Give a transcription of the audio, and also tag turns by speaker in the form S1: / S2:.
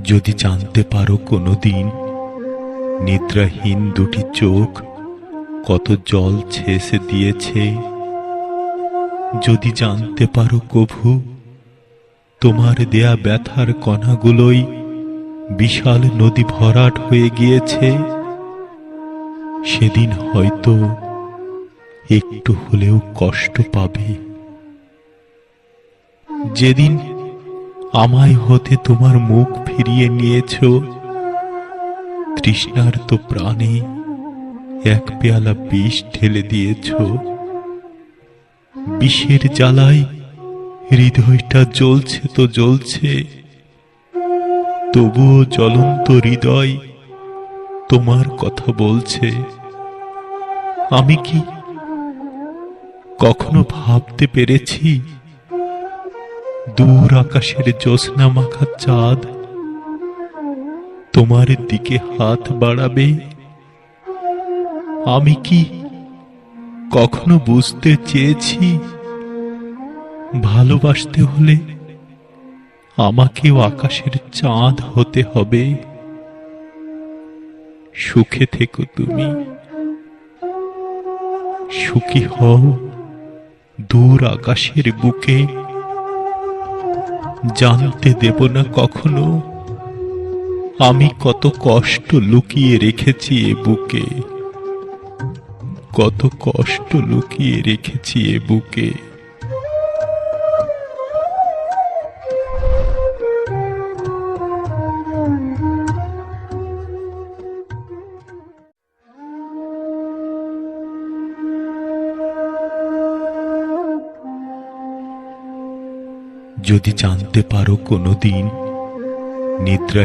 S1: যদি জানতে পারো কোনোদিন নিদ্রাহীন দুটি চোখ কত জল ছেঁচে দিয়েছে, যদি জানতে পারো কভু তোমার দেয়া ব্যথার কণাগুলোই বিশাল নদী ভরাট হয়ে গিয়েছে, সেদিন হয়তো একটু হলেও কষ্ট পাবে। যেদিন আমায় হতে তোমার মুখ ফিরিয়ে নিয়েছ, তৃষ্ণার্ত প্রাণে এক পেয়ালা বিষ ঢেলে দিয়েছ। বিষের জ্বালায় হৃদয়টা জ্বলছে তো জ্বলছে, তবুও জ্বলন্ত হৃদয় তোমার কথা বলছে। আমি কি কখনো ভাবতে পেরেছি দূর আকাশের জ্যোৎস্না মাখা চাঁদ তোমার দিকে হাত বাড়াবে? আমি কি কখনো বুঝতে চেয়েছি ভালোবাসতে হলে আমাকেও আকাশের চাঁদ হতে হবে? সুখে থেকো তুমি, সুখী হও দূর আকাশের বুকে। জানতে দেব না কখনো আমি কত কষ্ট লুকিয়ে রেখেছি এ বুকে, কত কষ্ট লুকিয়ে রেখেছি এ বুকে। যদি জানতে পারো কোনোদিন নিদ্রাহীন